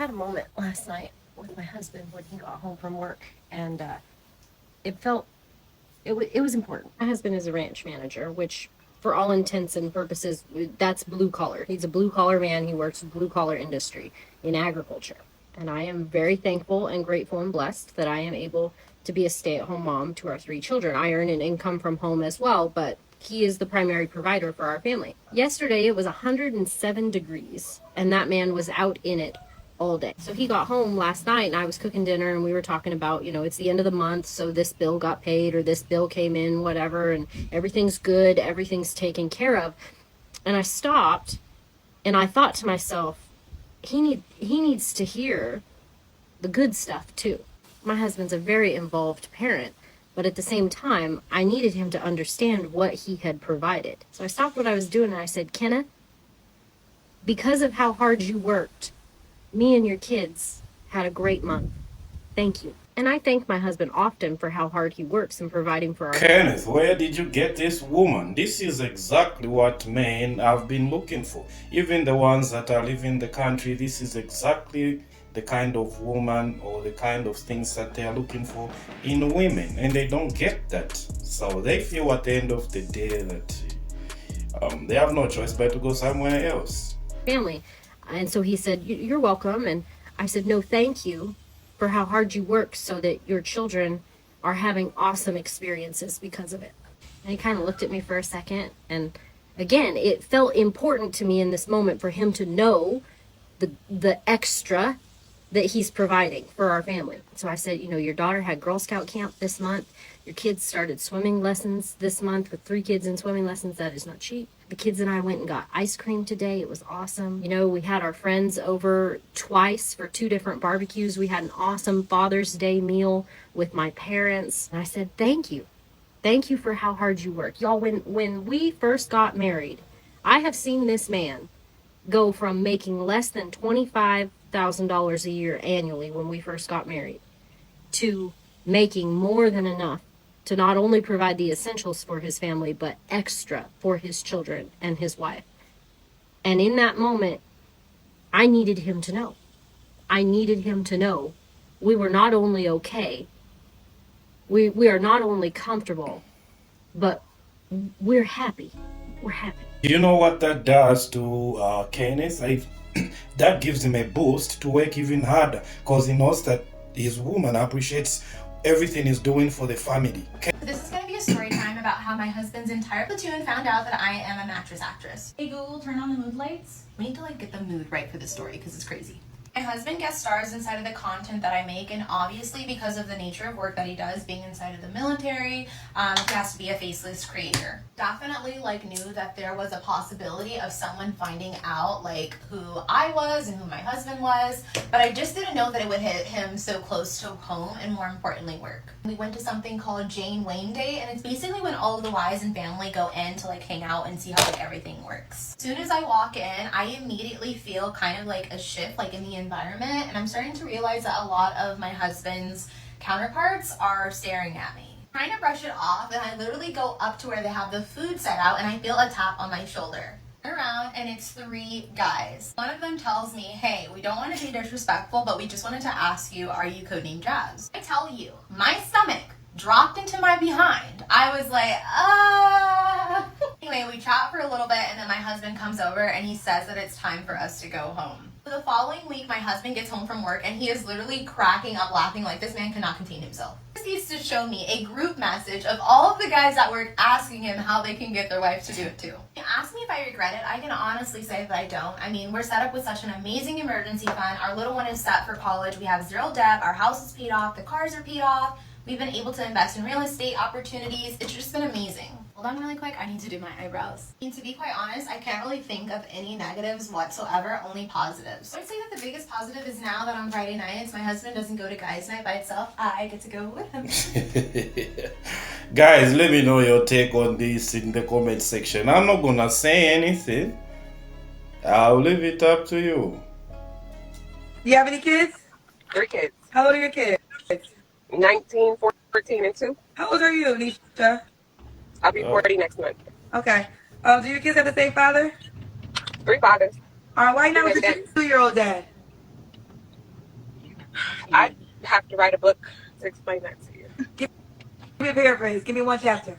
had a moment last night with my husband when he got home from work, and it felt it was important. My husband is a ranch manager, which for all intents and purposes, that's blue collar. He's a blue collar man. He works in blue collar industry in agriculture. And I am very thankful and grateful and blessed that I am able to be a stay-at-home mom to our 3 children. I earn an income from home as well, but he is the primary provider for our family. Yesterday, it was 107 degrees, and that man was out in it all day. So he got home last night, and I was cooking dinner, and we were talking about, it's the end of the month, so this bill got paid or this bill came in, whatever, and everything's good, everything's taken care of. And I stopped, and I thought to myself, he needs to hear the good stuff too. My husband's a very involved parent, but at the same time, I needed him to understand what he had provided. So I stopped what I was doing and I said, Kenneth, because of how hard you worked, me and your kids had a great month. Thank you. And I thank my husband often for how hard he works in providing for our Kenneth, where did you get this woman? This is exactly what men have been looking for. Even the ones that are leaving the country, this is exactly the kind of woman or the kind of things that they are looking for in women. And they don't get that. So they feel at the end of the day that they have no choice but to go somewhere else. Family. And so he said, you're welcome. And I said, no, thank you for how hard you work so that your children are having awesome experiences because of it. And he kind of looked at me for a second. And again, it felt important to me in this moment for him to know the extra that he's providing for our family. So I said, your daughter had Girl Scout camp this month. Your kids started swimming lessons this month with 3 kids in swimming lessons. That is not cheap. The kids and I went and got ice cream today. It was awesome. We had our friends over twice for 2 different barbecues. We had an awesome Father's Day meal with my parents. And I said, thank you. Thank you for how hard you work. Y'all, when we first got married, I have seen this man go from making less than $25,000 a year annually when we first got married to making more than enough to not only provide the essentials for his family, but extra for his children and his wife. And in that moment, I needed him to know. I needed him to know we were not only okay, we are not only comfortable, but we're happy. We're happy. You know what that does to Kenneth? That gives him a boost to work even harder because he knows that his woman appreciates everything he's doing for the family. This is going to be a story time about how my husband's entire platoon found out that I am a mattress actress. Hey Google, turn on the mood lights. We need to get the mood right for the story because it's crazy. My husband guest stars inside of the content that I make, and obviously because of the nature of work that he does, being inside of the military, he has to be a faceless creator. Definitely knew that there was a possibility of someone finding out who I was and who my husband was, but I just didn't know that it would hit him so close to home and more importantly work. We went to something called Jane Wayne Day, and it's basically when all of the wives and family go in to hang out and see how everything works. As soon as I walk in, I immediately feel kind of a shift in the environment, and I'm starting to realize that a lot of my husband's counterparts are staring at me. I'm trying to brush it off, and I literally go up to where they have the food set out, and I feel a tap on my shoulder. Around, and it's 3 guys. One of them tells me, hey, we don't want to be disrespectful, but we just wanted to ask you, are you codenamed Jazz? I tell you, my stomach dropped into my behind. I was like, Anyway, we chat for a little bit, and then my husband comes over and he says that it's time for us to go home. The following week, my husband gets home from work and he is literally cracking up laughing like this man cannot contain himself. This needs to show me a group message of all of the guys at work asking him how they can get their wife to do it too. You ask me if I regret it, I can honestly say that I don't. I mean, we're set up with such an amazing emergency fund. Our little one is set for college. We have 0 debt. Our house is paid off. The cars are paid off. We've been able to invest in real estate opportunities. It's just been amazing. Hold on really quick, I need to do my eyebrows. And to be quite honest, I can't really think of any negatives whatsoever, only positives. I would say that the biggest positive is now that on Friday nights, my husband doesn't go to guys' night by itself. I get to go with him. Guys, let me know your take on this in the comment section. I'm not gonna say anything. I'll leave it up to you. You have any kids? 3 kids. How old are your kids? 19, 14, and 2. How old are you, Nisha? I'll be 40 next month. Okay. Do your kids have the same father? 3 fathers. All right, why not with Different the daddies. 2-year-old dad? I have to write a book to explain that to you. Give me a paraphrase. Give me one chapter.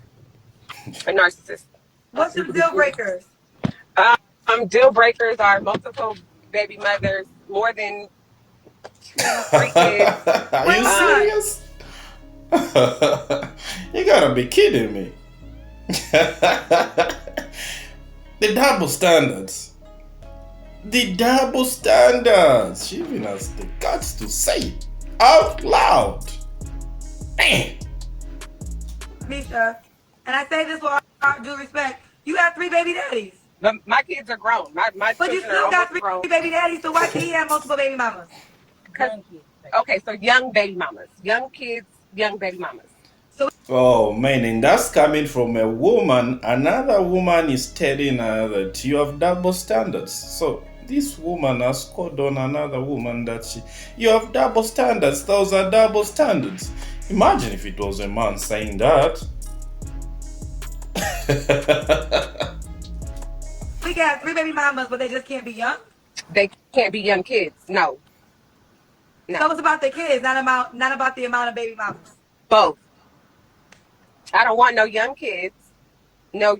A narcissist. What's your deal breakers? Deal breakers are multiple baby mothers, more than 3 kids. Are you serious? You gotta be kidding me. The double standards. The double standards. She even has the guts to say it out loud. Man. Misha, and I say this with all due respect, you have 3 baby daddies. But my kids are grown. My But you children are still got almost 3 grown. baby daddies, so why can't he have multiple baby mamas? Okay, so young baby mamas. Young kids, young baby mamas. Oh man, and that's coming from a woman. Another woman is telling her that you have double standards. So this woman has scored on another woman that you have double standards. Those are double standards. Imagine if it was a man saying that. We got 3 baby mamas, but they just can't be young. They can't be young kids. No. So it's about the kids, not about the amount of baby mamas. Both. I don't want no young kids. No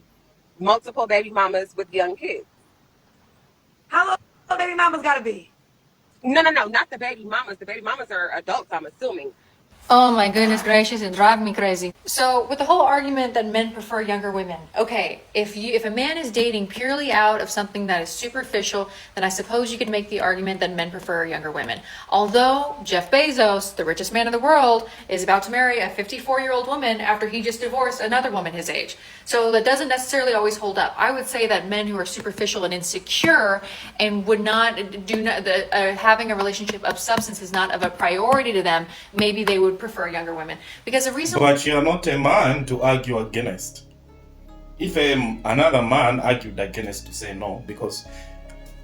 multiple baby mamas with young kids. How old baby mamas gotta be? No, not the baby mamas. The baby mamas are adults, I'm assuming. Oh my goodness gracious, it drives me crazy. So with the whole argument that men prefer younger women, okay, if a man is dating purely out of something that is superficial, then I suppose you could make the argument that men prefer younger women. Although Jeff Bezos, the richest man in the world, is about to marry a 54-year-old woman after he just divorced another woman his age. So that doesn't necessarily always hold up. I would say that men who are superficial and insecure and would not having a relationship of substance is not of a priority to them, maybe they would prefer younger women, because the reason. But you are not a man to argue against. If another man argued against to say no, because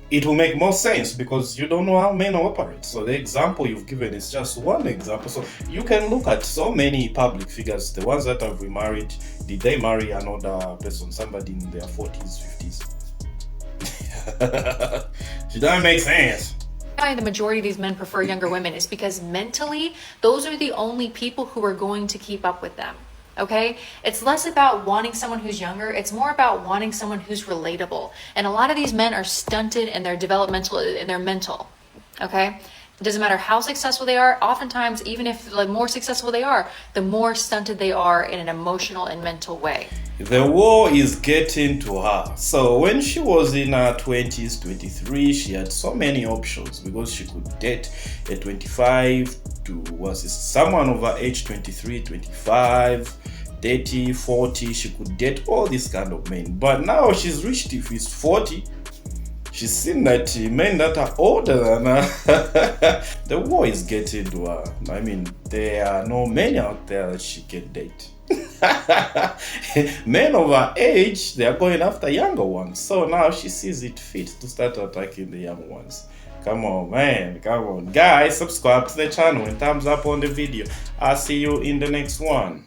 it will make more sense, because you don't know how men operate. So the example you've given is just one example. So you can look at so many public figures, the ones that have remarried. Did they marry another person, somebody in their 40s, 50s? Should that make sense? Why the majority of these men prefer younger women is because mentally, those are the only people who are going to keep up with them. Okay, it's less about wanting someone who's younger, it's more about wanting someone who's relatable. And a lot of these men are stunted in their developmental, in their mental. Okay, it doesn't matter how successful they are. Oftentimes, even if the more successful they are, the more stunted they are in an emotional and mental way. The war is getting to her. So when she was in her 20s, 23, she had so many options, because she could date a 25 to someone over age 23, 25, 30, 40. She could date all these kind of men. But now she's reached, if he's 40, she's seen that men that are older than her, the war is getting to her. I mean, there are no men out there that she can date. Men of her age, they are going after younger ones. So now she sees it fit to start attacking the young ones. Come on, man. Come on. Guys, subscribe to the channel and thumbs up on the video. I'll see you in the next one.